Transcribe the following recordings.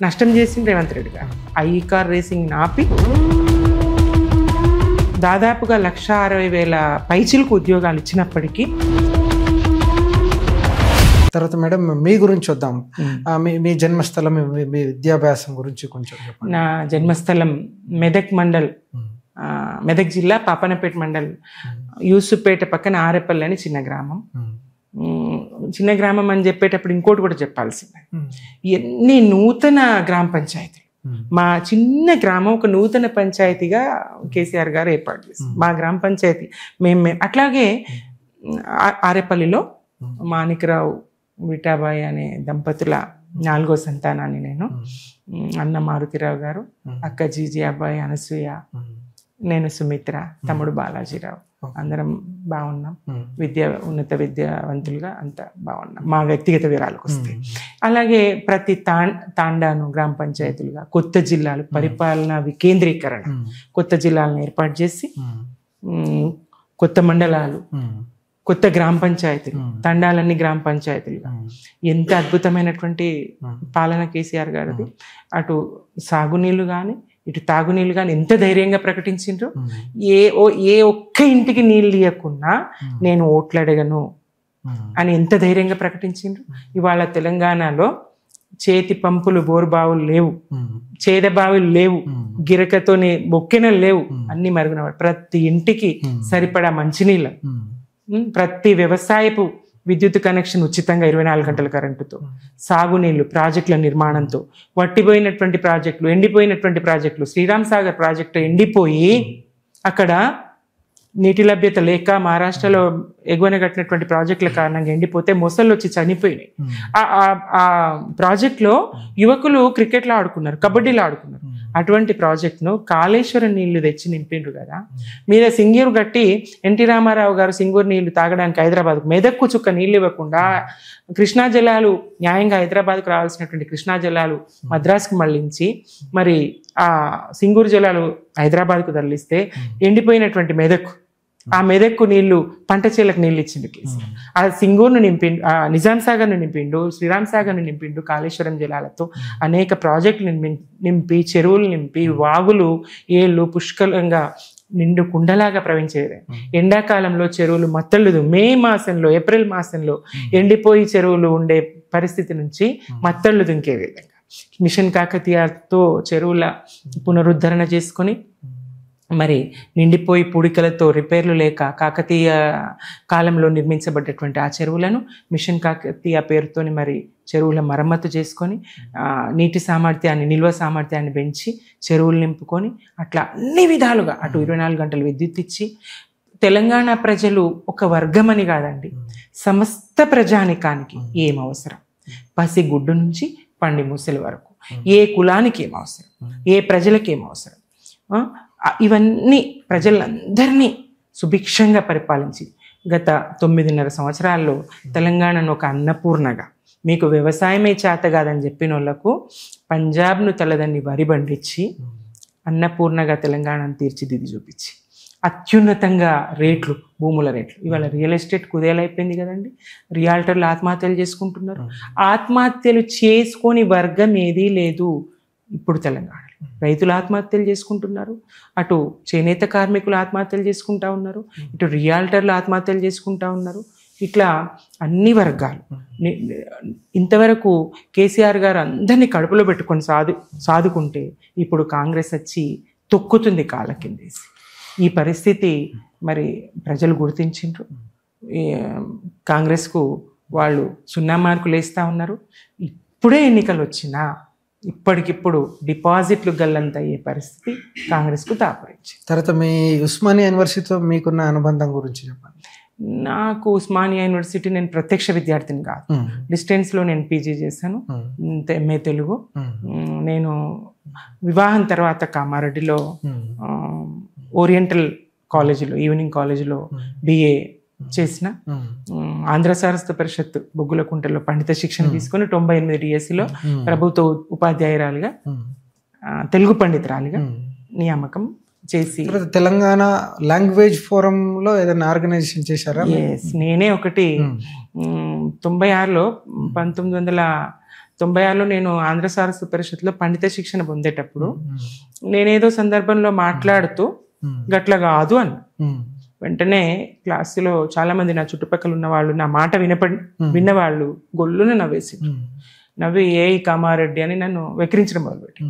నష్టం చేసింది రేవంత్ రెడ్డి గారు. ఐ కార్ రేసింగ్ ఆపి దాదాపుగా 1,60,000 పైచిలకు ఉద్యోగాలు ఇచ్చినప్పటికీ. తర్వాత మేడం మీ గురించి వద్దాం. మీ జన్మస్థలం, మీ విద్యాభ్యాసం గురించి కొంచెం చెప్పండి. నా జన్మస్థలం మెదక్ మండల్, మెదక్ జిల్లా పాపనపేట మండల్, యూసుపేట పక్కన ఆరేపల్లి అని చిన్న గ్రామం. చిన్న గ్రామం అని చెప్పేటప్పుడు ఇంకోటి కూడా చెప్పాల్సింది, ఎన్ని నూతన గ్రామ పంచాయతీ. మా చిన్న గ్రామం ఒక నూతన పంచాయతీగా కేసీఆర్ గారు ఏర్పాటు చేశారు. మా గ్రామ పంచాయతీ మేము అట్లాగే ఆరేపల్లిలో మాణిక్రావు విఠాబాయి అనే దంపతుల 4వ సంతానాన్ని నేను. అన్న మారుతిరావు గారు, అక్క జీజీ అబ్బాయి అనసూయ, నేను సుమిత్ర, తమ్ముడు బాలాజీరావు, అందరం బాగున్నాం. ఉన్నత విద్యావంతులుగా అంతా బాగున్నాం మా వ్యక్తిగత వివరాలకు వస్తే. అలాగే ప్రతి తాండాను గ్రామ పంచాయతీలుగా కొత్త జిల్లాలు, పరిపాలన వికేంద్రీకరణ, కొత్త జిల్లాలను ఏర్పాటు చేసి కొత్త మండలాలు, కొత్త గ్రామ పంచాయతీలు, తండాలన్నీ గ్రామ పంచాయతీలుగా. ఎంత అద్భుతమైనటువంటి పాలన కేసీఆర్ గారిది. అటు సాగునీళ్ళు కానీ ఇటు తాగునీళ్ళు కానీ ఎంత ధైర్యంగా ప్రకటించిండ్రు. ఏ ఒక్క ఇంటికి నీళ్ళు ఇవ్వకుండా నేను ఓట్లు అడగను అని ఎంత ధైర్యంగా ప్రకటించిండ్రు. ఇవాళ తెలంగాణలో చేతి పంపులు, బోరుబావులు లేవు, చేదబావులు లేవు, గిరకతోనే బొక్కెనలు లేవు, అన్ని మరుగున. ప్రతి ఇంటికి సరిపడా మంచినీళ్ళ, ప్రతి వ్యవసాయపు విద్యుత్ కనెక్షన్ ఉచితంగా 24 గంటల కరెంటుతో, సాగునీళ్లు, ప్రాజెక్టుల నిర్మాణంతో, వట్టిపోయినటువంటి ప్రాజెక్టులు, ఎండిపోయినటువంటి ప్రాజెక్టులు. శ్రీరామ్ సాగర్ ప్రాజెక్టు ఎండిపోయి అక్కడ నీటి లభ్యత లేక మహారాష్ట్రలో ఎగువన కట్టినటువంటి ప్రాజెక్టుల కారణంగా ఎండిపోతే మొసళ్ళు వచ్చి చనిపోయినాయి. ఆ ప్రాజెక్టులో యువకులు క్రికెట్లో ఆడుకున్నారు, కబడ్డీలో ఆడుకున్నారు. అటువంటి ప్రాజెక్టును కాళేశ్వరం నీళ్లు తెచ్చి నింపిండ్రు కదా. మీద సింగూరు కట్టి ఎన్టీ రామారావు గారు సింగూరు నీళ్లు తాగడానికి హైదరాబాద్కు మెదక్కు చుక్క నీళ్ళు ఇవ్వకుండా కృష్ణా జలాలు న్యాయంగా హైదరాబాద్కు రావాల్సినటువంటి కృష్ణా జలాలు మద్రాసుకు మళ్లించి మరి ఆ సింగూరు జలాలు హైదరాబాద్కు తరలిస్తే ఎండిపోయినటువంటి మెదక్కు, ఆ మెదక్కు నీళ్లు పంట చేలకు నీళ్ళు ఇచ్చిండు కేసీఆర్. ఆ సింగూరును నింపిండు, నిజాం సాగర్ను నింపిండు, శ్రీరామ్ సాగర్ను నింపిండు. కాళేశ్వరం జలాలతో అనేక ప్రాజెక్టులు నింపి, చెరువులు నింపి, వాగులు, ఏళ్ళు పుష్కలంగా నిండు కుండలాగా ప్రవహించేది. ఎండాకాలంలో చెరువులు మత్తళ్ళు, మే మాసంలో, ఏప్రిల్ మాసంలో ఎండిపోయి చెరువులు ఉండే పరిస్థితి నుంచి మత్తళ్ళు దుంకే విధంగా మిషన్ కాకతీయతో చెరువుల పునరుద్ధరణ చేసుకొని మరి నిండిపోయి పూడికలతో రిపేర్లు లేక కాకతీయ కాలంలో నిర్మించబడ్డటువంటి ఆ చెరువులను మిషన్ కాకతీయ పేరుతోని మరి చెరువుల మరమ్మతు చేసుకొని నీటి సామర్థ్యాన్ని, నిల్వ సామర్థ్యాన్ని పెంచి చెరువులు నింపుకొని అట్లా అన్ని విధాలుగా అటు 24 గంటలు విద్యుత్ ఇచ్చి తెలంగాణ ప్రజలు ఒక వర్గమని కాదండి, సమస్త ప్రజానికానికి ఏం అవసరం, పసి గుడ్డు నుంచి పండి ముసలి వరకు ఏ కులానికి ఏం అవసరం, ఏ ప్రజలకి ఏం అవసరం, ఇవన్నీ ప్రజలందరినీ సుభిక్షంగా పరిపాలించి గత 9.5 సంవత్సరాల్లో తెలంగాణను ఒక అన్నపూర్ణగా, మీకు వ్యవసాయమే చేత కాదని చెప్పిన వాళ్ళకు పంజాబ్ను తలదన్ని వరి పండించి అన్నపూర్ణగా తెలంగాణను తీర్చిదిద్ది చూపించి అత్యున్నతంగా రేట్లు, భూముల రేట్లు. ఇవాళ రియల్ ఎస్టేట్ కుదేలైపోయింది కదండి. రియాల్టర్లు ఆత్మహత్యలు చేసుకుంటున్నారు. ఆత్మహత్యలు చేసుకొని వర్గం ఏదీ లేదు ఇప్పుడు తెలంగాణ. రైతులు ఆత్మహత్యలు చేసుకుంటున్నారు, అటు చేనేత కార్మికులు ఆత్మహత్యలు చేసుకుంటా ఉన్నారు, ఇటు రియాల్టర్లు ఆత్మహత్యలు చేసుకుంటా ఉన్నారు. ఇట్లా అన్ని వర్గాలు. ఇంతవరకు కేసీఆర్ గారు అందరినీ కడుపులో పెట్టుకొని సాదుకుంటే ఇప్పుడు కాంగ్రెస్ వచ్చి తొక్కుతుంది కాళ్ళ కిందేసి. ఈ పరిస్థితి మరి ప్రజలు గుర్తించిండ్రు. కాంగ్రెస్కు వాళ్ళు 0 మార్కులు వేస్తూ ఉన్నారు. ఇప్పుడే ఎన్నికలు వచ్చినా ఇప్పటికిప్పుడు డిపాజిట్లు గల్లంత అయ్యే పరిస్థితి కాంగ్రెస్కు దాపురించింది. తర్వాత మీ ఉస్మానియా యూనివర్సిటీతో మీకున్న అనుబంధం గురించి చెప్పండి. నాకు ఉస్మానియా యూనివర్సిటీ, నేను ప్రత్యక్ష విద్యార్థిని కాదు, డిస్టెన్స్లో నేను పీజీ చేశాను, ఎంఏ తెలుగు. నేను వివాహం తర్వాత కామారెడ్డిలో ఓరియంటల్ కాలేజీలో, ఈవినింగ్ కాలేజీలో BA చేసిన. ఆంధ్ర సారస్వత పరిషత్ బొగ్గులకుంటలో పండిత శిక్షణ తీసుకొని 98 DSCలో ప్రభుత్వ ఉపాధ్యాయురాలుగా, తెలుగు పండితురాలిగా నియామకం చేసి. తెలంగాణ లాంగ్వేజ్ ఫోరంలో ఏదైనా ఆర్గనైజేషన్ చేశారా? నేనే ఒకటి 96లో 96లో నేను ఆంధ్ర సారస్వత పరిషత్లో పండిత శిక్షణ పొందేటప్పుడు నేనేదో సందర్భంలో మాట్లాడుతూ గట్ల కాదు అన్న. వెంటనే క్లాసులో చాలా మంది నా చుట్టుపక్కల ఉన్న వాళ్ళు నా మాట విన్నవాళ్ళు గొల్లున నవ్వేసి నవ్వి ఏ కామారెడ్డి అని నన్ను వెక్కిరించడం మొదలుపెట్టి.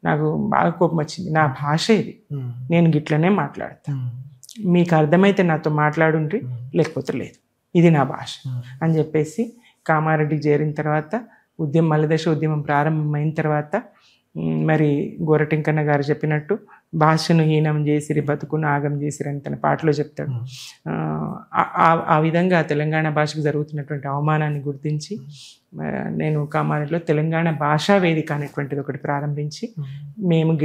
నాకు బాగా కోపం వచ్చింది. నా భాష ఇది, నేను గిట్లనే మాట్లాడతాను, మీకు అర్థమైతే నాతో మాట్లాడుండ్రి, లేకపోతే లేదు, ఇది నా భాష అని చెప్పేసి కామారెడ్డికి చేరిన తర్వాత మల్లదశ ఉద్యమం ప్రారంభమైన తర్వాత మరి గోరటింకన్న గారు చెప్పినట్టు భాషను హీనం చేసిరి బతుకును ఆగం చేసిరి అని తన పాటలో చెప్తాడు. ఆ విధంగా తెలంగాణ భాషకు జరుగుతున్నటువంటి అవమానాన్ని గుర్తించి నేను కామారెడ్డిలో తెలంగాణ భాషా వేదిక అనేటువంటిది ఒకటి ప్రారంభించి మేము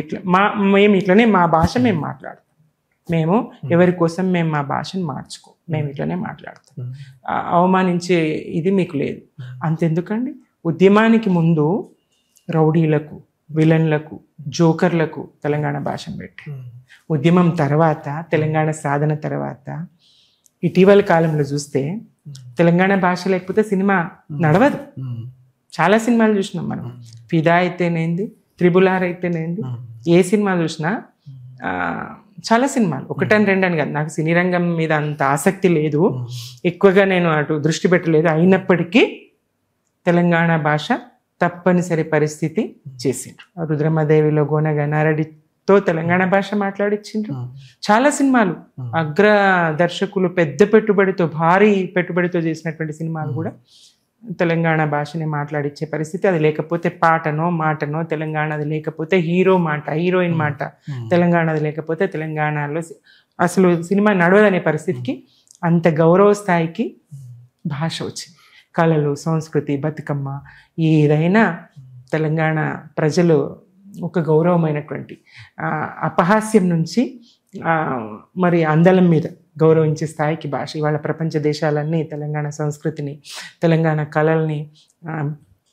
ఇట్లనే మా భాష మేము మాట్లాడతాం, మేము ఎవరి కోసం మేము మా భాషను మార్చుకో, మేము ఇట్లనే మాట్లాడతాం, అవమానించే ఇది మీకు లేదు. అంతెందుకండి, ఉద్యమానికి ముందు రౌడీలకు, విలన్లకు, జోకర్లకు తెలంగాణ భాషను పెట్టి, ఉద్యమం తర్వాత తెలంగాణ సాధన తర్వాత ఇటీవల కాలంలో చూస్తే తెలంగాణ భాష లేకపోతే సినిమా నడవదు. చాలా సినిమాలు చూసినాం మనం. ఫిదా అయితేనేంది, త్రిబుల్ ఆర్ అయితేనేంది, ఏ సినిమా చూసినా చాలా సినిమాలు, ఒకటని రెండని కాదు. నాకు సినీ రంగం మీద అంత ఆసక్తి లేదు, ఎక్కువగా నేను అటు దృష్టి పెట్టలేదు. అయినప్పటికీ తెలంగాణ భాష తప్పనిసరి పరిస్థితి చేసిండ్రు. రుద్రమదేవిలో గోన గన్నారెడ్డితో తెలంగాణ భాష మాట్లాడిచ్చిండ్రు. చాలా సినిమాలు అగ్ర దర్శకులు పెద్ద పెట్టుబడితో, భారీ పెట్టుబడితో చేసినటువంటి సినిమాలు కూడా తెలంగాణ భాషని మాట్లాడిచ్చే పరిస్థితి. అది లేకపోతే పాటనో మాటనో తెలంగాణది లేకపోతే హీరో మాట, హీరోయిన్ మాట తెలంగాణది లేకపోతే తెలంగాణలో అసలు సినిమా నడవదనే పరిస్థితికి, అంత గౌరవ స్థాయికి భాష వచ్చింది. కళలు, సంస్కృతి, బతుకమ్మ ఏదైనా తెలంగాణ ప్రజలు ఒక గౌరవమైనటువంటి అపహాస్యం నుంచి మరి అందలం మీద గౌరవించే స్థాయికి భాష ఇవాళ ప్రపంచ దేశాలన్నీ తెలంగాణ సంస్కృతిని, తెలంగాణ కళల్ని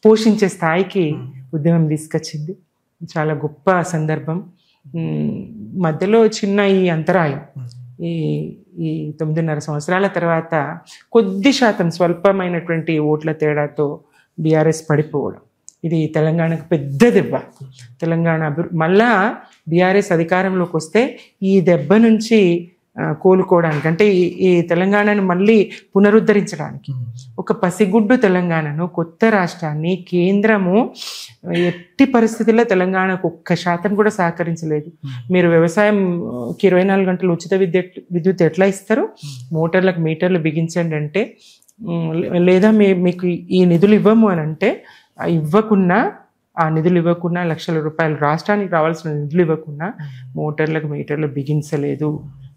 పోషించే స్థాయికి ఉద్యమం తీసుకొచ్చింది. చాలా గొప్ప సందర్భం. మధ్యలో చిన్న ఈ అంతరాయం, ఈ 9.5 సంవత్సరాల తర్వాత కొద్ది శాతం స్వల్పమైనటువంటి ఓట్ల తేడాతో బీఆర్ఎస్ పడిపోవడం, ఇది తెలంగాణకు పెద్ద దెబ్బ. తెలంగాణ మళ్ళా బీఆర్ఎస్ అధికారంలోకి వస్తే ఈ దెబ్బ నుంచి కోలుకోవడానికి, అంటే ఈ తెలంగాణను మళ్ళీ పునరుద్ధరించడానికి, ఒక పసిగుడ్డు తెలంగాణను, కొత్త రాష్ట్రాన్ని కేంద్రము ఎట్టి పరిస్థితుల్లో తెలంగాణకు 1% కూడా సహకరించలేదు. మీరు వ్యవసాయంకి 24 గంటలు ఉచిత విద్యుత్ ఎట్లా ఇస్తారు, మోటార్లకు మీటర్లు బిగించండి అంటే, లేదా మీకు ఈ నిధులు ఇవ్వము అని అంటే, ఇవ్వకున్నా ఆ నిధులు ఇవ్వకున్నా, లక్షల రూపాయలు రాష్ట్రానికి రావాల్సిన నిధులు ఇవ్వకున్నా మోటార్లకు మీటర్లు బిగించలేదు,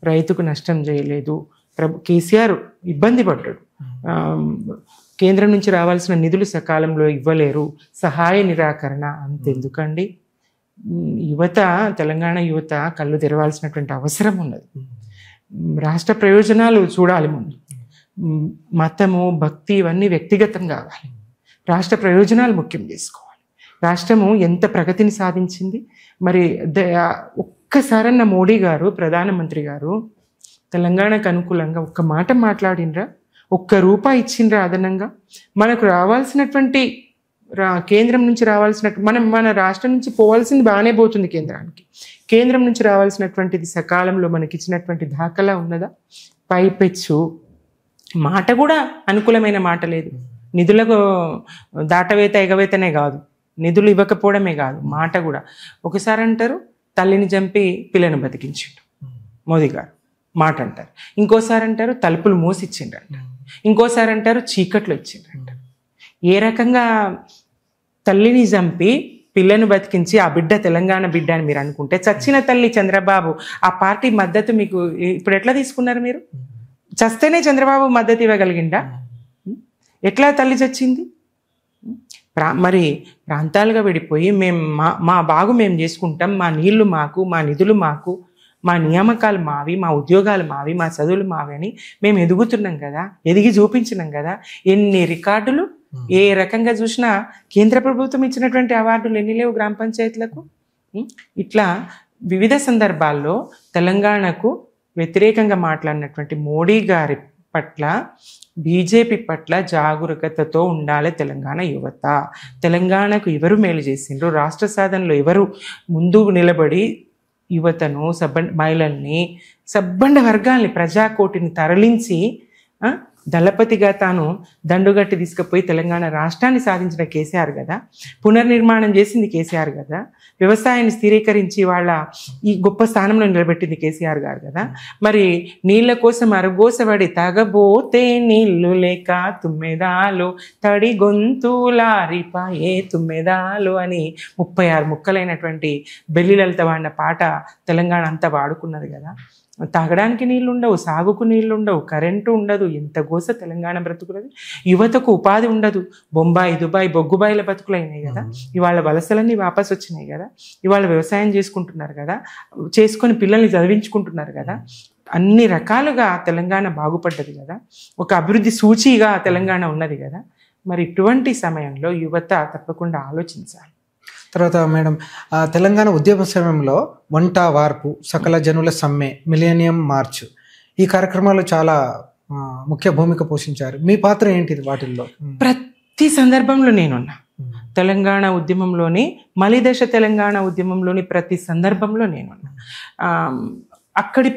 రైతుకు నష్టం చేయలేదు. కేసీఆర్ ఇబ్బంది పడ్డాడు, కేంద్రం నుంచి రావాల్సిన నిధులు సకాలంలో ఇవ్వలేరు, సహాయ నిరాకరణ. అంతెందుకండి, యువత, తెలంగాణ యువత కళ్ళు తెరవాల్సినటువంటి అవసరం ఉన్నది. రాష్ట్ర ప్రయోజనాలు చూడాలి ముందు. మతము, భక్తి ఇవన్నీ వ్యక్తిగతం కావాలి, రాష్ట్ర ప్రయోజనాలు ముఖ్యం చేసుకోవాలి. రాష్ట్రము ఎంత ప్రగతిని సాధించింది. మరి ఒక్కసారన్న మోడీ గారు, ప్రధానమంత్రి గారు తెలంగాణకు అనుకూలంగా ఒక్క మాట మాట్లాడినరా, ₹1 ఇచ్చిండ్రా అదనంగా? మనకు రావాల్సినటువంటి కేంద్రం నుంచి మన రాష్ట్రం నుంచి పోవాల్సింది బాగానే పోతుంది కేంద్రానికి. కేంద్రం నుంచి రావాల్సినటువంటిది సకాలంలో మనకి ఇచ్చినటువంటి దాఖలా ఉన్నదా? పైపెచ్చు మాట కూడా అనుకూలమైన మాట లేదు. నిధులకు దాటవేత ఎగవేతనే కాదు, నిధులు ఇవ్వకపోవడమే కాదు, మాట కూడా. ఒకసారి అంటారు తల్లిని చంపి పిల్లను బతికించిండు మోదీ గారు, మాట అంటారు. ఇంకోసారి అంటారు తలుపులు మూసిచ్చిండ్రు అంటారు. ఇంకోసారి అంటారు చీకట్లు ఇచ్చిండ్రు అంటారు. ఏ రకంగా తల్లిని చంపి పిల్లను బతికించి ఆ బిడ్డ తెలంగాణ బిడ్డ అని మీరు అనుకుంటే, చచ్చిన తల్లి చంద్రబాబు, ఆ పార్టీ మద్దతు మీకు ఇప్పుడు ఎట్లా తీసుకున్నారు? మీరు చస్తేనే చంద్రబాబు మద్దతు ఇవ్వగలిగిండా? ఎట్లా తల్లి చచ్చింది? మరి ప్రాంతాలుగా విడిపోయి మా బాగు మేము చేసుకుంటాం, మా నీళ్లు మాకు, మా నిధులు మాకు, మా నియామకాలు మావి, మా ఉద్యోగాలు మావి, మా చదువులు మావి అని మేము ఎదుగుతున్నాం కదా, ఎదిగి చూపించినాం కదా. ఎన్ని రికార్డులు, ఏ రకంగా చూసినా కేంద్ర ప్రభుత్వం ఇచ్చినటువంటి అవార్డులు ఎన్ని లేవు గ్రామ పంచాయతీలకు. ఇట్లా వివిధ సందర్భాల్లో తెలంగాణకు వ్యతిరేకంగా మాట్లాడినటువంటి మోడీ గారి పట్ల బీజేపీ పట్ల జాగరూకతతో ఉండాలి తెలంగాణ యువత. తెలంగాణకు ఎవరు మేలు చేసిండ్రు, రాష్ట్ర సాధనలో ఎవరు ముందుకు నిలబడి యువతను, మహిళల్ని, సబ్బండ వర్గాల్ని, ప్రజాకోటిని తరలించి దళపతిగా తాను దండుగట్టి తీసుకుపోయి తెలంగాణ రాష్ట్రాన్ని సాధించిన కేసీఆర్ కదా, పునర్నిర్మాణం చేసింది కేసీఆర్ కదా, వ్యవసాయాన్ని స్థిరీకరించి వాళ్ళ ఈ గొప్ప స్థానంలో నిలబెట్టింది కేసీఆర్ గారు కదా. మరి నీళ్ళ కోసం అరగోసబడి తాగబోతే నీళ్లు లేక తుమ్మెదాలు తడి గొంతులారిపాయే తుమ్మెదాలు అని 36 ముక్కలైనటువంటి బెల్లి లలిత వాడిన పాట తెలంగాణ అంతా వాడుకున్నది కదా. తాగడానికి నీళ్ళు ఉండవు, సాగుకు నీళ్ళు ఉండవు, కరెంటు ఉండదు, ఎంత గోస తెలంగాణ బ్రతుకులది. యువతకు ఉపాధి ఉండదు, బొంబాయి, దుబాయ్, బొగ్గుబాయిల బతుకులు అయినాయి కదా. ఇవాళ వలసలన్నీ వాపస్ వచ్చినాయి కదా. ఇవాళ వ్యవసాయం చేసుకుంటున్నారు కదా, చేసుకొని పిల్లల్ని చదివించుకుంటున్నారు కదా. అన్ని రకాలుగా తెలంగాణ బాగుపడ్డది కదా, ఒక అభివృద్ధి సూచీగా తెలంగాణ ఉన్నది కదా. మరి ఇటువంటి సమయంలో యువత తప్పకుండా ఆలోచించాలి. తర్వాత మేడం, తెలంగాణ ఉద్యమ సమయంలో వంట వార్పు, సకల జనుల సమ్మె, మిలేనియం మార్చ్ ఈ కార్యక్రమాలు చాలా ముఖ్య భూమిక పోషించారు. మీ పాత్ర ఏంటిది వాటిల్లో? ప్రతి సందర్భంలో నేనున్నా. తెలంగాణ ఉద్యమంలోని, మలిదశ తెలంగాణ ఉద్యమంలోని ప్రతి సందర్భంలో నేనున్నా. అక్కడి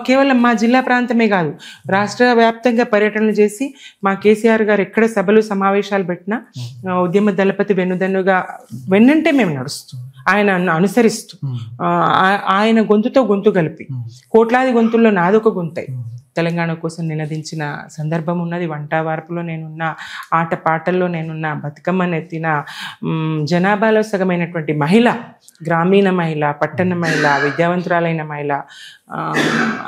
కేవలం మా జిల్లా ప్రాంతమే కాదు, రాష్ట్ర వ్యాప్తంగా పర్యటనలు చేసి మా కేసీఆర్ గారు ఎక్కడ సభలు సమావేశాలు పెట్టినా ఉద్యమ దళపతి వెన్నుదన్నుగా వెన్నంటే మేము నడుస్తూ, ఆయన అనుసరిస్తూ, ఆయన గొంతుతో గొంతు కలిపి కోట్లాది గొంతుల్లో నాదొక గొంతై తెలంగాణ కోసం నినదించిన సందర్భం ఉన్నది. వంట వార్పులో నేనున్నా, ఆట పాటల్లో నేనున్నా, బతుకమ్మను ఎత్తిన, జనాభాలో సగమైనటువంటి మహిళ, గ్రామీణ మహిళ, పట్టణ మహిళ, విద్యావంతురాలైన మహిళ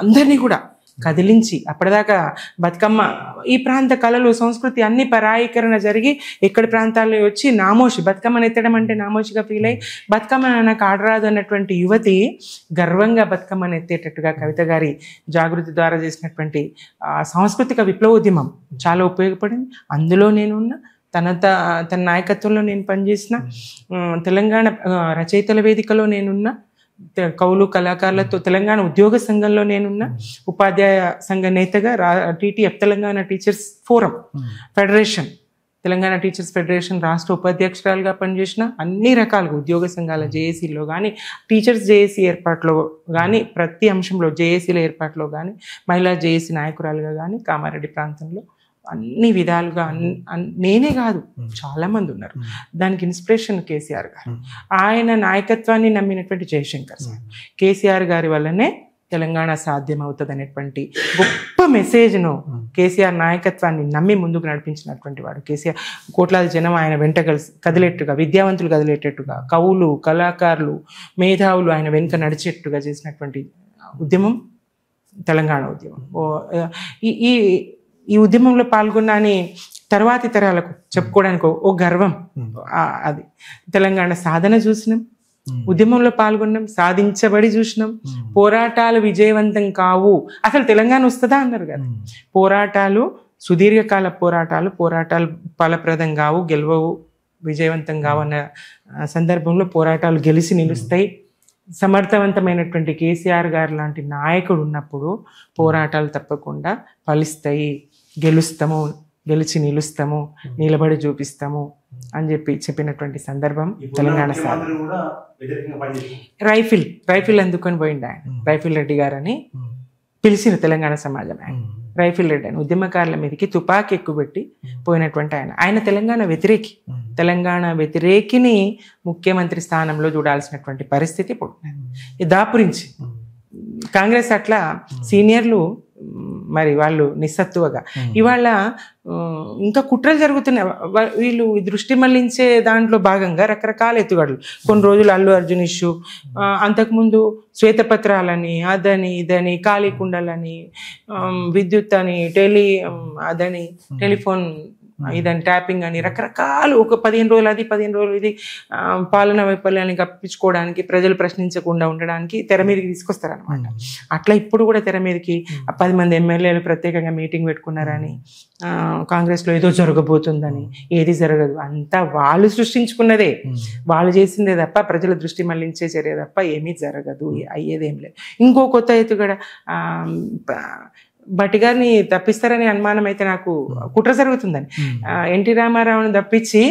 అందరినీ కూడా కదిలించి, అప్పటిదాకా బతుకమ్మ ఈ ప్రాంత కళలు, సంస్కృతి అన్ని పరాయీకరణ జరిగి ఎక్కడి ప్రాంతాల్లో వచ్చి నామోషి, బతుకమ్మను ఎత్తడం అంటే నామోషిగా ఫీల్ అయ్యి బతుకమ్మ నాకు ఆడరాదు అన్నటువంటి యువతి గర్వంగా బతుకమ్మను ఎత్తేటట్టుగా కవిత గారి జాగృతి ద్వారా చేసినటువంటి సాంస్కృతిక విప్లవోద్యమం చాలా ఉపయోగపడింది. అందులో నేనున్న తన నాయకత్వంలో నేను పనిచేసిన, తెలంగాణ రచయితల వేదికలో నేనున్న, కవులు కళాకారులతో తెలంగాణ ఉద్యోగ సంఘంలో నేనున్న, ఉపాధ్యాయ సంఘ నేతగా TTF Telangana teachers forum federation, Telangana teachers federation రాష్ట్ర ఉపాధ్యక్షురాలుగా పనిచేసిన, అన్ని రకాలుగా ఉద్యోగ సంఘాల జేఏసీలో కానీ, టీచర్స్ జేఏసీ ఏర్పాట్లో కానీ, ప్రతి అంశంలో జేఏసీల ఏర్పాట్లో కానీ, మహిళా జేఏసీ నాయకురాలుగా కానీ కామారెడ్డి ప్రాంతంలో అన్ని విధాలుగా నేనే కాదు చాలా మంది ఉన్నారు. దానికి ఇన్స్పిరేషన్ కేసీఆర్ గారు, ఆయన నాయకత్వాన్ని నమ్మినటువంటి జయశంకర్ సార్. కేసీఆర్ గారి వల్లనే తెలంగాణ సాధ్యం అవుతుంది అనేటువంటి గొప్ప మెసేజ్ను, కేసీఆర్ నాయకత్వాన్ని నమ్మి ముందుకు నడిపించినటువంటి వాడు కేసీఆర్. కోట్లాది జనం ఆయన వెంట కదిలేట్టుగా, విద్యావంతులు కదిలేటట్టుగా, కవులు కళాకారులు మేధావులు ఆయన వెనుక నడిచేట్టుగా చేసినటువంటి ఉద్యమం తెలంగాణ ఉద్యమం. ఈ ఉద్యమంలో పాల్గొన్నాని తర్వాతి తరాలకు చెప్పుకోవడానికి ఓ గర్వం. అది తెలంగాణ సాధన చూసినాం, ఉద్యమంలో పాల్గొన్నాం, సాధించబడి చూసినాం. పోరాటాలు విజయవంతం కావు, అసలు తెలంగాణ వస్తుందా అన్నారు కదా. పోరాటాలు సుదీర్ఘకాల పోరాటాలు ఫలప్రదం కావు, గెలవవు, విజయవంతం కావు అన్న సందర్భంలో పోరాటాలు గెలిచి నిలుస్తాయి. సమర్థవంతమైనటువంటి కేసీఆర్ గారు లాంటి నాయకుడు ఉన్నప్పుడు పోరాటాలు తప్పకుండా ఫలిస్తాయి, గెలుస్తాము, గెలిచి నిలుస్తాము, నిలబడి చూపిస్తాము అని చెప్పినటువంటి సందర్భం తెలంగాణ సాధన. రైఫిల్ అందుకొని పోయిండు ఆయన, రైఫిల్ రెడ్డి గారు అని పిలిచిన తెలంగాణ సమాజం ఆయన. రైఫిల్ రెడ్డి అని ఉద్యమకారుల మీదకి తుపాకీ ఎక్కుపెట్టి పోయినటువంటి ఆయన తెలంగాణ వ్యతిరేకిని ముఖ్యమంత్రి స్థానంలో చూడాల్సినటువంటి పరిస్థితి ఇప్పుడు దాపురించి. కాంగ్రెస్ అట్లా సీనియర్లు మరి వాళ్ళు నిస్సత్తువగా ఇవాళ ఇంకా కుట్రలు జరుగుతున్నాయి. వీళ్ళు దృష్టి మళ్లించే దాంట్లో భాగంగా రకరకాల ఎత్తుగడలు. కొన్ని రోజులు అల్లు అర్జున్ ఇష్యూ, అంతకుముందు శ్వేతపత్రాలని, అదని ఇదని, ఖాళీ కుండలని, విద్యుత్ అని, టెలిఫోన్ ఇదని, ట్యాపింగ్ అని, రకరకాలు. ఒక 15 రోజులు అది, 15 రోజులు ఇది, పాలన వైఫల్యాన్ని కప్పించుకోవడానికి, ప్రజలు ప్రశ్నించకుండా ఉండడానికి తెర మీదకి తీసుకొస్తారనమాట. అట్లా ఇప్పుడు కూడా తెర మీదకి 10 మంది ఎమ్మెల్యేలు ప్రత్యేకంగా మీటింగ్ పెట్టుకున్నారని, కాంగ్రెస్లో ఏదో జరగబోతుందని. ఏది జరగదు, అంతా వాళ్ళు సృష్టించుకున్నదే, వాళ్ళు చేసిందే తప్ప ప్రజల దృష్టి మళ్లించే చర్య తప్ప ఏమీ జరగదు, అయ్యేదేం లేదు. ఇంకో కొత్త ఎత్తుగడ భట్టి గారిని తప్పిస్తారనే అనుమానం అయితే నాకు కుట్ర జరుగుతుందని. ఎన్టీ రామారావుని తప్పించి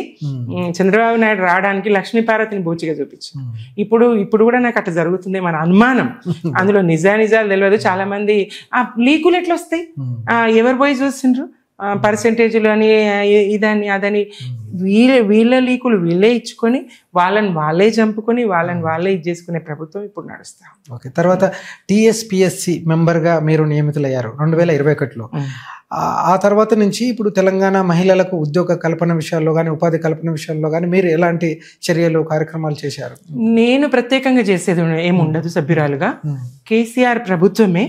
చంద్రబాబు నాయుడు రావడానికి లక్ష్మీపార్వతిని బూచిగా చూపించు. ఇప్పుడు కూడా నాకు అట్లా జరుగుతుంది మన అనుమానం. అందులో నిజాలు తెలియదు. చాలా మంది ఆ లీకులు ఎట్లా వస్తాయి, ఎవరు పోయి చూసిండ్రు, పర్సెంటేజ్లు అని ఇదని అదని, వీళ్ళ లీకులు వీళ్ళే ఇచ్చుకొని వాళ్ళని వాళ్ళే చంపుకొని వాళ్ళని వాళ్ళే ఇది చేసుకునే ప్రభుత్వం ఇప్పుడు నడుస్తాం. ఓకే, తర్వాత టీఎస్పిఎస్సి మెంబర్గా మీరు నియమితులయ్యారు 2021లో. ఆ తర్వాత నుంచి ఇప్పుడు తెలంగాణ మహిళలకు ఉద్యోగ కల్పన విషయాల్లో కానీ ఉపాధి కల్పన విషయాల్లో కానీ మీరు ఎలాంటి చర్యలు కార్యక్రమాలు చేశారు? నేను ప్రత్యేకంగా చేసేది ఏముండదు. సభ్యురాలుగా కేసీఆర్ ప్రభుత్వమే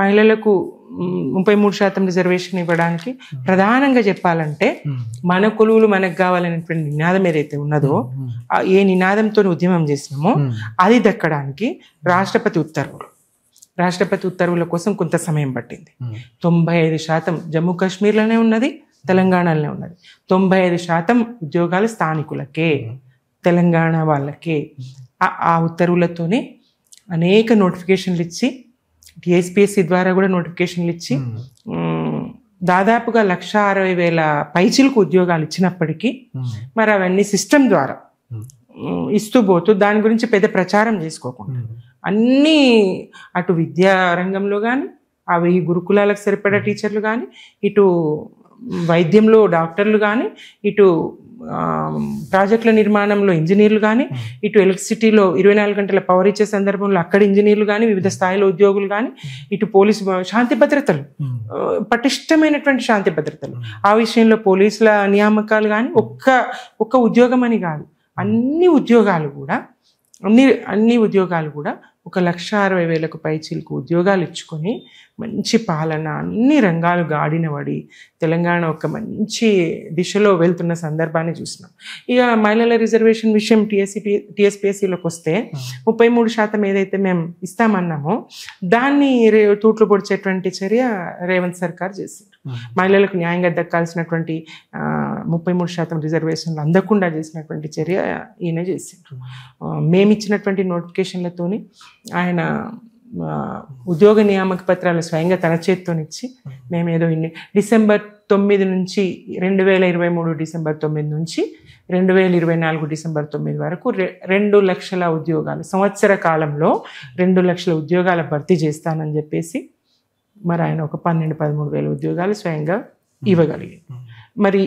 మహిళలకు 33% రిజర్వేషన్ ఇవ్వడానికి ప్రధానంగా చెప్పాలంటే మన కొలువులు మనకు కావాలనేటువంటి నినాదం ఏదైతే ఉన్నదో, ఏ నినాదంతో ఉద్యమం చేసినామో అది దక్కడానికి రాష్ట్రపతి ఉత్తర్వుల కోసం కొంత సమయం పట్టింది. 95% జమ్మూ కాశ్మీర్లోనే ఉన్నది, తెలంగాణలోనే ఉన్నది. 95% ఉద్యోగాలు స్థానికులకే, తెలంగాణ వాళ్ళకే. ఆ ఉత్తర్వులతోనే అనేక నోటిఫికేషన్లు ఇచ్చి, టీఎస్పీఎస్సీ ద్వారా కూడా నోటిఫికేషన్లు ఇచ్చి దాదాపుగా 1,60,000 పైచిలకు ఉద్యోగాలు ఇచ్చినప్పటికీ మరి అవన్నీ సిస్టమ్ ద్వారా ఇస్తూ పోతూ దాని గురించి పెద్ద ప్రచారం చేసుకోకుండా అన్నీ అటు విద్యా రంగంలో కానీ, అవి గురుకులాలకు సరిపడా టీచర్లు కానీ, ఇటు వైద్యంలో డాక్టర్లు కానీ, ఇటు ప్రాజెక్టుల నిర్మాణంలో ఇంజనీర్లు కానీ, ఇటు ఎలక్ట్రిసిటీలో 24 గంటల పవర్ ఇచ్చే సందర్భంలో అక్కడ ఇంజనీర్లు కానీ, వివిధ స్థాయిలో ఉద్యోగులు కానీ, ఇటు పోలీసు శాంతి భద్రతలు, పటిష్టమైనటువంటి శాంతి భద్రతలు, ఆ విషయంలో పోలీసుల నియామకాలు కానీ, ఒక్క ఉద్యోగం అని కాదు, అన్ని ఉద్యోగాలు కూడా 1,60,000 పైచీలకు ఉద్యోగాలు ఇచ్చుకొని మంచి పాలన అన్ని రంగాలు గాడిన పడి తెలంగాణ ఒక మంచి దిశలో వెళ్తున్న సందర్భాన్ని చూసినాం. ఇక మహిళల రిజర్వేషన్ విషయం టీఎస్పీఎస్సీలోకి వస్తే 33% ఏదైతే మేము ఇస్తామన్నామో దాన్ని తూట్లు పొడిచేటువంటి చర్య రేవంత్ సర్కార్ చేసింది. మహిళలకు న్యాయంగా దక్కాల్సినటువంటి 33% రిజర్వేషన్లు అందకుండా చేసినటువంటి చర్య ఈయన చేసిండ్రు. మేమిచ్చినటువంటి నోటిఫికేషన్లతోని ఆయన ఉద్యోగ నియామక పత్రాలు స్వయంగా తన చేత్తోనిచ్చి మేమేదో డిసెంబర్ 9 నుంచి 2023 డిసెంబర్ 9 నుంచి 2024 డిసెంబర్ 9 వరకు 2 లక్షల ఉద్యోగాలు, సంవత్సర కాలంలో 2 లక్షల ఉద్యోగాల భర్తీ చేస్తానని చెప్పేసి మరి ఆయన ఒక 12-13 వేల ఉద్యోగాలు స్వయంగా ఇవ్వగలిగారు. మరి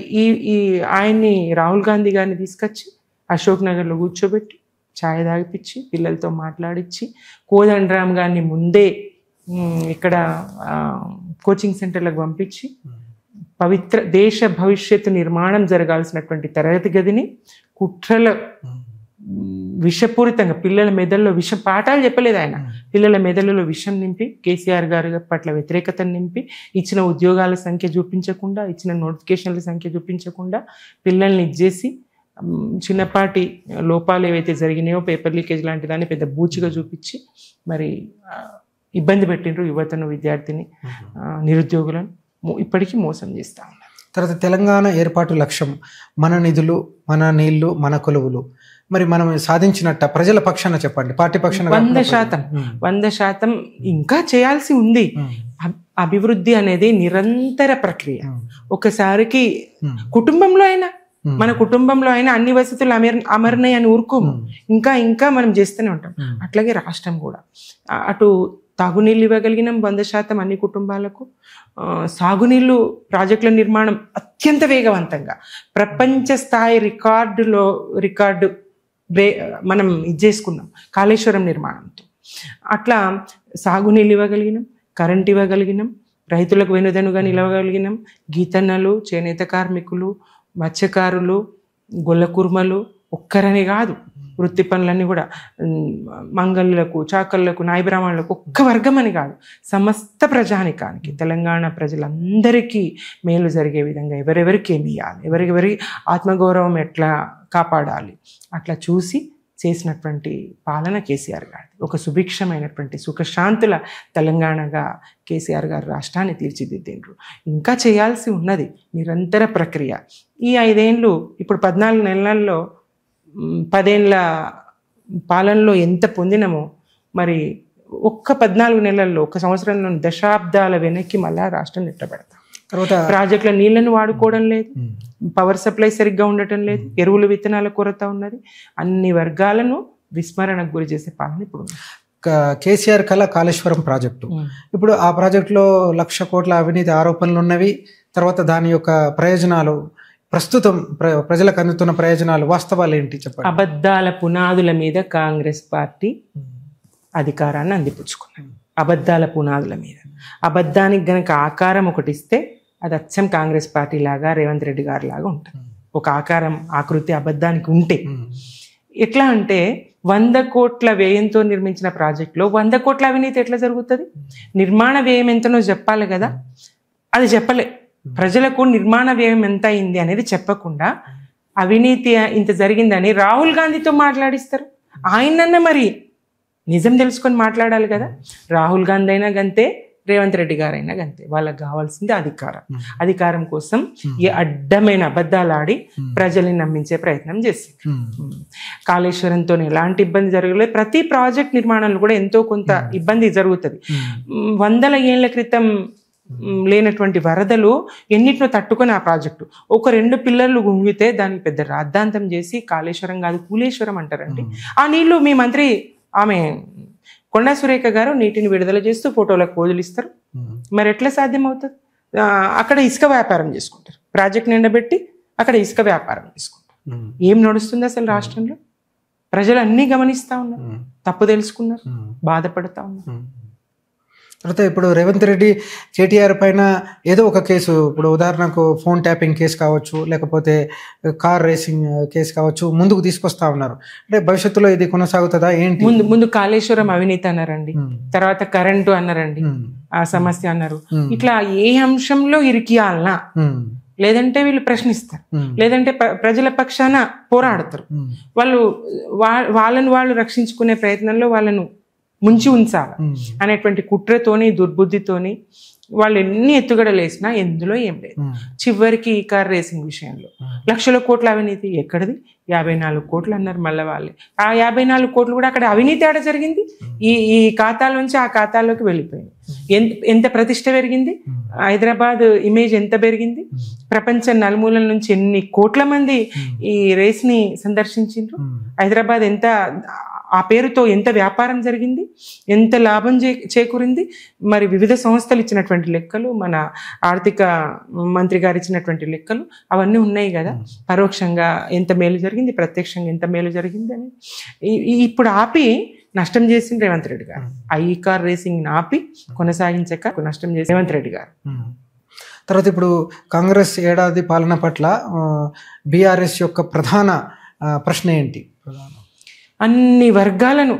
ఈ ఆయన్ని రాహుల్ గాంధీ గారిని తీసుకొచ్చి అశోక్ నగర్లో కూర్చోబెట్టి ఛాయ్ తాగిపించి పిల్లలతో మాట్లాడించి కోదండరామ్ గారిని ముందే ఇక్కడ కోచింగ్ సెంటర్లకు పంపించి పవిత్ర దేశ భవిష్యత్తు నిర్మాణం జరగాల్సినటువంటి తరగతి గదిని కుట్రల విషపూరితంగా పిల్లల మెదడులో పాఠాలు చెప్పలేదు ఆయన, పిల్లల మెదడులో విషం నింపి కేసీఆర్ గారి పట్ల వ్యతిరేకతను నింపి ఇచ్చిన ఉద్యోగాల సంఖ్య చూపించకుండా, ఇచ్చిన నోటిఫికేషన్ల సంఖ్య చూపించకుండా పిల్లల్ని ఇచ్చేసి చిన్నపాటి లోపాలు ఏవైతే జరిగినాయో పేపర్ లీకేజ్ లాంటి దాన్ని పెద్ద బూచిగా చూపించి మరి ఇబ్బంది పెట్టిండ్రు యువతను, విద్యార్థిని, నిరుద్యోగులను ఇప్పటికీ మోసం చేస్తూ ఉన్నారు. తర్వాత తెలంగాణ ఏర్పాటు లక్ష్యం మన నిధులు, మన నీళ్లు, మన కొలువులు. మరి మనం సాధించినట్ట ప్రజల పక్షాన చెప్పండి, పార్టీ పక్షాన 100% ఇంకా చేయాల్సి ఉంది. అభివృద్ధి అనేది నిరంతర ప్రక్రియ. ఒకసారికి కుటుంబంలో అయినా, మన కుటుంబంలో అయినా అన్ని వసతులు అమరినాయి అని ఊరుకోము, ఇంకా మనం చేస్తూనే ఉంటాం. అట్లాగే రాష్ట్రం కూడా అటు తాగునీళ్ళు ఇవ్వగలిగినాం 100% అన్ని కుటుంబాలకు. సాగునీళ్ళు ప్రాజెక్టుల నిర్మాణం అత్యంత వేగవంతంగా ప్రపంచ స్థాయి రికార్డు మనం ఇది చేసుకున్నాం కాళేశ్వరం నిర్మాణంతో. అట్లా సాగునీళ్ళు ఇవ్వగలిగినాం, కరెంట్ ఇవ్వగలిగినాం, రైతులకు వెనుదనుగా నిలవగలిగినాం. గీతన్నలు, చేనేత కార్మికులు, మత్స్యకారులు, గొల్ల కుర్మలు ఒక్కరని కాదు, వృత్తి పనులన్నీ కూడా మంగళ్ళకు, చాకళ్ళకు, నాయ బ్రాహ్మణులకు ఒక్క వర్గం అని కాదు, సమస్త ప్రజానికానికి, తెలంగాణ ప్రజలందరికీ మేలు జరిగే విధంగా ఎవరెవరికి ఏమి ఇవ్వాలి, ఎవరెవరి ఆత్మగౌరవం ఎట్లా కాపాడాలి, అట్లా చూసి చేసినటువంటి పాలన కేసీఆర్ గారిది. ఒక సుభిక్షమైనటువంటి సుఖశాంతుల తెలంగాణగా కేసీఆర్ గారు రాష్ట్రాన్ని తీర్చిదిద్దిండ్రు. ఇంకా చేయాల్సి ఉన్నది, నిరంతర ప్రక్రియ. ఈ 5 ఏళ్ళు ఇప్పుడు 14 నెలల్లో 10 ఏళ్ళ పాలనలో ఎంత పొందినమో మరి ఒక్క 14 నెలల్లో, ఒక సంవత్సరంలో దశాబ్దాల వెనక్కి మళ్ళా రాష్ట్రం నెట్టబడతాం. తర్వాత ప్రాజెక్టుల నీళ్లను వాడుకోవడం లేదు, పవర్ సప్లై సరిగ్గా ఉండటం లేదు, ఎరువులు విత్తనాల కొరత ఉన్నది. అన్ని వర్గాలను విస్మరణకు గురి చేసే పాలన ఇప్పుడు ఉంది. కేసీఆర్ కళ కాళేశ్వరం ప్రాజెక్టు, ఇప్పుడు ఆ ప్రాజెక్టులో 1,00,000 కోట్ల అవినీతి ఆరోపణలు ఉన్నవి. తర్వాత దాని యొక్క ప్రయోజనాలు, ప్రస్తుతం ప్రజలకు అందుతున్న ప్రయోజనాలు, వాస్తవాలు ఏంటి చెప్పండి. అబద్ధాల పునాదుల మీద కాంగ్రెస్ పార్టీ అధికారాన్ని అందిపుచ్చుకున్నది. అబద్ధాల పునాదుల మీద. అబద్ధానికి గనక ఆకారం ఒకటి ఇస్తే అది అచ్చం కాంగ్రెస్ పార్టీ లాగా, రేవంత్ రెడ్డి గారి లాగా ఉంటుంది. ఒక ఆకారం, ఆకృతి అబద్ధానికి ఉంటే ఎట్లా అంటే 100 కోట్ల వ్యయంతో నిర్మించిన ప్రాజెక్టులో 100 కోట్ల అవినీతి ఎట్లా జరుగుతుంది? నిర్మాణ వ్యయం ఎంతనో చెప్పాలి కదా, అది చెప్పలే. ప్రజలకు నిర్మాణ వ్యయం ఎంత అయింది అనేది చెప్పకుండా అవినీతి ఇంత జరిగిందని రాహుల్ గాంధీతో మాట్లాడిస్తారు. ఆయనన్న మరి నిజం తెలుసుకొని మాట్లాడాలి కదా. రాహుల్ గాంధీ అయినా గంతే, రేవంత్ రెడ్డి గారైనా గంతే. వాళ్ళకి కావాల్సింది అధికారం. అధికారం కోసం ఈ అడ్డమైన అబద్ధాలు ఆడి ప్రజల్ని నమ్మించే ప్రయత్నం చేసింది. కాళేశ్వరంతో ఎలాంటి ఇబ్బంది జరగలేదు. ప్రతి ప్రాజెక్ట్ నిర్మాణంలో కూడా ఎంతో కొంత ఇబ్బంది జరుగుతుంది. 100 ఏళ్ల క్రితం లేనటువంటి వరదలు ఎన్నిటినో తట్టుకొని ఆ ప్రాజెక్టు ఒక 2 పిల్లర్లు గుంగితే దానికి పెద్ద రాద్ధాంతం చేసి కాళేశ్వరం కాదు కూలేశ్వరం అంటారండి. ఆ నీళ్లు మీ మంత్రి ఆమె కొండా సురేఖ గారు నీటిని విడుదల చేస్తూ ఫోటోలకు పోజులు ఇస్తారు. మరి ఎట్లా సాధ్యం అవుతుంది? అక్కడ ఇసుక వ్యాపారం చేసుకుంటారు. ప్రాజెక్ట్ నిండబెట్టి అక్కడ ఇసుక వ్యాపారం చేసుకుంటారు. ఏం నడుస్తుంది అసలు రాష్ట్రంలో? ప్రజలు అన్నీ గమనిస్తూ ఉన్నారు, తప్పు తెలుసుకున్నారు, బాధపడతా ఉన్నారు. తర్వాత ఇప్పుడు రేవంత్ రెడ్డి కేటీఆర్ పైన ఏదో ఒక కేసు, ఇప్పుడు ఉదాహరణకు ఫోన్ ట్యాపింగ్ కేసు కావచ్చు, లేకపోతే కార్ రేసింగ్ కేసు కావచ్చు, ముందుకు తీసుకొస్తా ఉన్నారు. అంటే భవిష్యత్తులో ఇది కొనసాగుతుందా ఏంటి? ముందు కాళేశ్వరం అవినీతి అన్నారండి, తర్వాత కరెంటు అన్నారండి, ఆ సమస్య అన్నారు. ఇట్లా ఏ అంశంలో ఇరికియాలనా, లేదంటే వీళ్ళు ప్రశ్నిస్తారు, లేదంటే ప్రజల పక్షాన పోరాడతారు. వాళ్ళను వాళ్ళు రక్షించుకునే ప్రయత్నంలో వాళ్ళను ముంచి ఉంచాలి అనేటువంటి కుట్రతోని, దుర్బుద్ధితోని వాళ్ళు ఎన్ని ఎత్తుగడలు వేసినా ఎందులో ఏం లేదు. చివరికి ఈ కార్ రేసింగ్ విషయంలో 1,00,000 కోట్ల అవినీతి ఎక్కడిది? 54 కోట్లు అన్నారు మళ్ళీ వాళ్ళే. ఆ 54 కోట్లు కూడా అక్కడ అవినీతి ఆడ జరిగింది. ఈ ఖాతాలోంచి ఆ ఖాతాలోకి వెళ్ళిపోయింది. ఎంత ప్రతిష్ట పెరిగింది, హైదరాబాద్ ఇమేజ్ ఎంత పెరిగింది, ప్రపంచ నలుమూలల నుంచి ఎన్ని కోట్ల మంది ఈ రేస్ ని సందర్శించిండ్రు, హైదరాబాద్ ఎంత ఆ పేరుతో ఎంత వ్యాపారం జరిగింది, ఎంత లాభం చేకూరింది. మరి వివిధ సంస్థలు ఇచ్చినటువంటి లెక్కలు, మన ఆర్థిక మంత్రి గారు ఇచ్చినటువంటి లెక్కలు అవన్నీ ఉన్నాయి కదా. పరోక్షంగా ఎంత మేలు జరిగింది, ప్రత్యక్షంగా ఎంత మేలు జరిగింది అని ఇప్పుడు ఆపి నష్టం చేసింది రేవంత్ రెడ్డి గారు. ఈ కార్ రేసింగ్ ఆపి కొనసాగించక నష్టం చేసి రేవంత్ రెడ్డి గారు. తర్వాత ఇప్పుడు కాంగ్రెస్ ఏడాది పాలన పట్ల బీఆర్ఎస్ యొక్క ప్రధాన ప్రశ్న ఏంటి? అన్ని వర్గాలను,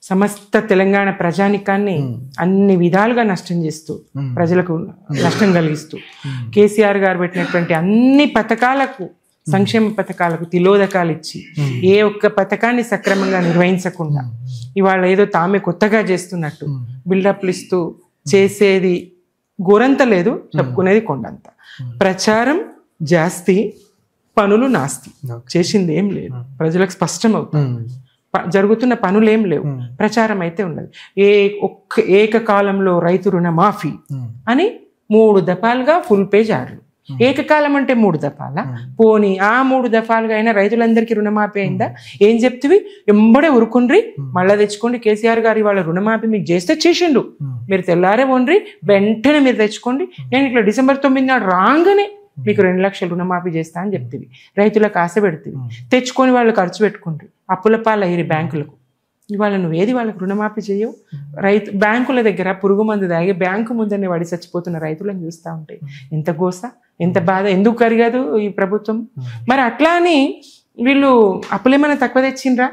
సమస్త తెలంగాణ ప్రజానికాన్ని అన్ని విధాలుగా నష్టం చేస్తూ, ప్రజలకు నష్టం కలిగిస్తూ, కేసీఆర్ గారు పెట్టినటువంటి అన్ని పథకాలకు, సంక్షేమ పథకాలకు తిలోదకాలు ఇచ్చి ఏ ఒక్క పథకాన్ని సక్రమంగా నిర్వహించకుండా ఇవాళ ఏదో తామే కొత్తగా చేస్తున్నట్టు బిల్డప్లు ఇస్తూ చేసేది గోరంత లేదు, చెప్పుకునేది కొండంత. ప్రచారం జాస్తి, పనులు నాస్తి. చేసింది ఏం లేదు, ప్రజలకు స్పష్టం అవుతుంది. జరుగుతున్న పనులు ఏం లేవు, ప్రచారం అయితే ఉన్నది. ఏకకాలంలో రైతు రుణమాఫీ అని 3 దఫాలుగా ఫుల్ పేజ్ యాడ్లు. ఏకకాలం అంటే 3 దఫాల, పోనీ ఆ 3 దఫాలుగా అయినా రైతులందరికీ రుణమాఫీ అయిందా? ఏం చెప్తివి? ఎంబడే ఉరుకుండ్రి, మళ్ళా తెచ్చుకోండి. కేసీఆర్ గారు ఇవాళ రుణమాఫీ మీకు చేస్తే చేసిండు, మీరు తెల్లారే ఉండ్రి, వెంటనే మీరు తెచ్చుకోండి. నేను ఇట్లా December 9 నాడు రాగానే మీకు 2 లక్షలు రుణమాఫీ చేస్తా అని చెప్తివి. రైతులకు ఆశ పెడుతుంది, తెచ్చుకొని వాళ్ళు ఖర్చు పెట్టుకుంటారు, అప్పుల పాలయ్యి బ్యాంకులకు. ఇవాళ నువ్వేది వాళ్ళకి రుణమాఫీ చేయవు. బ్యాంకుల దగ్గర పురుగు మందు తాగి బ్యాంకు ముందరనే వాడి చచ్చిపోతున్న రైతులను చూస్తూ ఉంటే ఎంత గోస, ఎంత బాధ. ఎందుకు కరిగదు ఈ ప్రభుత్వం? మరి అట్లా అని వీళ్ళు అప్పులేమైనా తక్కువ తెచ్చిండ్రా?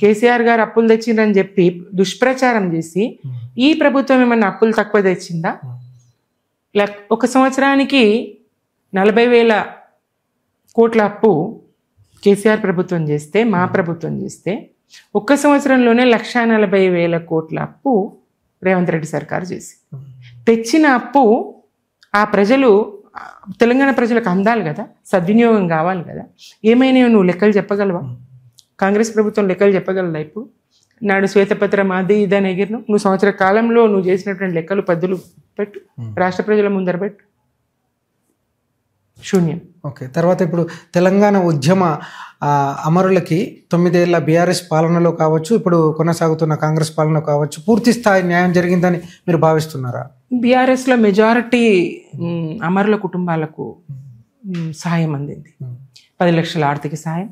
కేసీఆర్ గారు అప్పులు తెచ్చిండ్రా అని చెప్పి దుష్ప్రచారం చేసి ఈ ప్రభుత్వం ఏమన్నా అప్పులు తక్కువ తెచ్చిందా? ఒక సంవత్సరానికి 40,000 కోట్ల అప్పు కేసీఆర్ ప్రభుత్వం చేస్తే, మా ప్రభుత్వం చేస్తే, ఒక్క సంవత్సరంలోనే 1,40,000 కోట్ల అప్పు రేవంత్ రెడ్డి సర్కారు చేసి తెచ్చిన అప్పు ఆ ప్రజలు, తెలంగాణ ప్రజలకు అందాలి కదా, సద్వినియోగం కావాలి కదా. ఏమైనా నువ్వు లెక్కలు చెప్పగలవా? కాంగ్రెస్ ప్రభుత్వం లెక్కలు చెప్పగలదా? ఇప్పుడు నాడు శ్వేతపత్రం అది ఇదని ఎగిరిను. నువ్వు సంవత్సర కాలంలో నువ్వు చేసినటువంటి లెక్కలు పద్దులు పెట్టు, రాష్ట్ర ప్రజల ముందర పెట్టు. శూన్యం. ఓకే. తర్వాత ఇప్పుడు తెలంగాణ ఉద్యమ అమరులకి 9 ఏళ్ల బీఆర్ఎస్ పాలనలో కావచ్చు, ఇప్పుడు కొనసాగుతున్న కాంగ్రెస్ పాలనలో కావచ్చు, పూర్తి స్థాయి న్యాయం జరిగిందని మీరు భావిస్తున్నారా? బీఆర్ఎస్లో మెజారిటీ అమరుల కుటుంబాలకు సహాయం అందింది. 10 లక్షల ఆర్థిక సహాయం,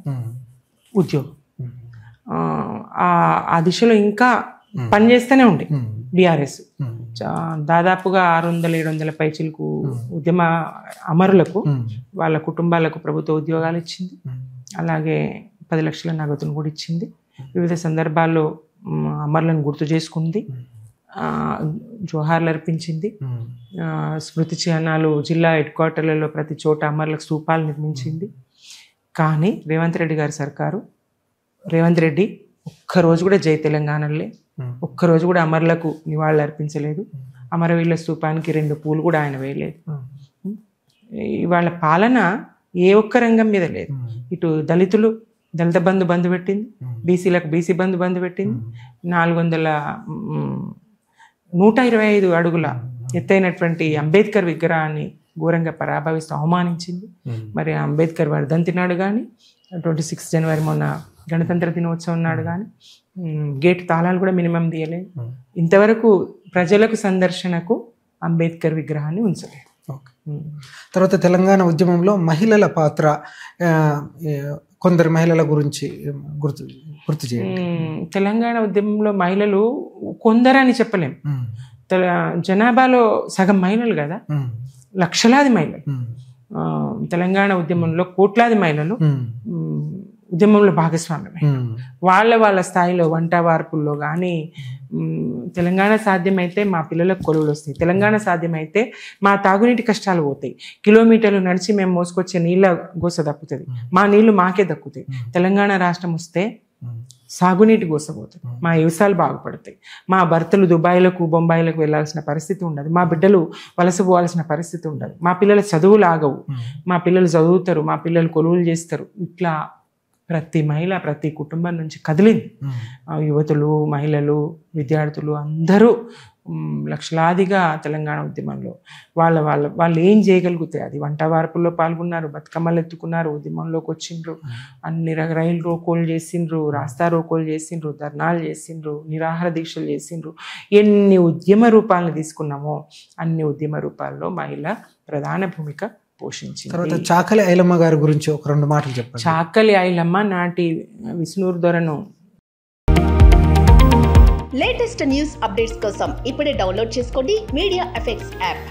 ఉద్యోగం. ఆ దిశలో ఇంకా పనిచేస్తూనే ఉంది బీఆర్ఎస్. దాదాపుగా 600-700 పైచిలకు ఉద్యమ అమరులకు వాళ్ళ కుటుంబాలకు ప్రభుత్వ ఉద్యోగాలు ఇచ్చింది. అలాగే 10 లక్షల నగదును కూడా ఇచ్చింది. వివిధ సందర్భాల్లో అమరులను గుర్తు చేసుకుంది, జోహార్లు అర్పించింది. స్మృతి చిహ్నాలు జిల్లా హెడ్ క్వార్టర్లలో ప్రతి చోట అమరులకు స్తూపాలు నిర్మించింది. కానీ రేవంత్ రెడ్డి గారి సర్కారు, రేవంత్ రెడ్డి ఒక్కరోజు కూడా జై తెలంగాణలే, ఒక్కరోజు కూడా అమరులకు నివాళులు అర్పించలేదు. అమరవీళ్ళ స్తూపానికి 2 పూలు కూడా ఆయన వేయలేదు. ఇవాళ పాలన ఏ ఒక్క రంగం మీద లేదు. ఇటు దళితులు దళిత బంధు పెట్టింది, బీసీలకు బీసీ బంధు పెట్టింది. 125 అడుగుల ఎత్తైనటువంటి అంబేద్కర్ విగ్రహాన్ని ఘోరంగా పరాభవిస్తూ అవమానించింది. మరి అంబేద్కర్ వర్ధంతి నాడు కానీ, 26 జనవరి మొన్న గణతంత్ర దినోత్సవం నాడు కానీ గేట్ తాళాలు కూడా మినిమం తీయలేదు. ఇంతవరకు ప్రజలకు సందర్శనకు అంబేద్కర్ విగ్రహాన్ని ఉంచలేదు. తర్వాత తెలంగాణ ఉద్యమంలో మహిళల పాత్ర, కొందరు మహిళల గురించి గుర్తు చేయండి. తెలంగాణ ఉద్యమంలో మహిళలు కొందరని చెప్పలేం. జనాభాలో సగం మహిళలు కదా, లక్షలాది మహిళలు. తెలంగాణ ఉద్యమంలో కోట్లాది మహిళలు ఉద్యమంలో భాగస్వామ్యమే. వాళ్ళ స్థాయిలో వంట వార్పుల్లో కానీ, తెలంగాణ సాధ్యమైతే మా పిల్లలకు కొలువులు వస్తాయి, తెలంగాణ సాధ్యమైతే మా తాగునీటి కష్టాలు పోతాయి, కిలోమీటర్లు నడిచి మేము మోసుకొచ్చే నీళ్ళ గోస దక్కుతుంది, మా నీళ్లు మాకే దక్కుతాయి, తెలంగాణ రాష్ట్రం వస్తే సాగునీటి గోసపోతుంది, మా వ్యవసాయాలు బాగుపడతాయి, మా భర్తలు దుబాయ్లకు బొంబాయిలకు వెళ్ళాల్సిన పరిస్థితి ఉండదు, మా బిడ్డలు వలస పోవాల్సిన పరిస్థితి ఉండదు, మా పిల్లల చదువులు ఆగవు, మా పిల్లలు చదువుతారు, మా పిల్లలు కొలువులు చేస్తారు. ఇట్లా ప్రతి మహిళ ప్రతి కుటుంబం నుంచి కదిలింది. యువతులు, మహిళలు, విద్యార్థులు అందరూ లక్షలాదిగా తెలంగాణ ఉద్యమంలో వాళ్ళు ఏం చేయగలిగితే అది వంట వార్పుల్లో పాల్గొన్నారు, బతుకమ్మలు ఎత్తుకున్నారు, ఉద్యమంలోకి వచ్చిండ్రు, అన్ని రైలు రోకోలు చేసిండ్రు, రాస్తా రోకోలు చేసిండ్రు, ధర్నాలు చేసిండ్రు, నిరాహార దీక్షలు చేసిండ్రు. ఎన్ని ఉద్యమ రూపాలను తీసుకున్నామో అన్ని ఉద్యమ రూపాల్లో మహిళ ప్రధాన భూమిక పోషించింది. తర్వాత చాకలి ఐలమ్మ గారి గురించి ఒక 2 మాటలు చెప్పండి. చాకలి ఐలమ్మ నాటి విష్ణూరు దొరను. లేటెస్ట్ న్యూస్ అప్డేట్స్ కోసం ఇప్పుడే డౌన్లోడ్ చేసుకోండి మీడియా ఎఫెక్ట్స్ యాప్.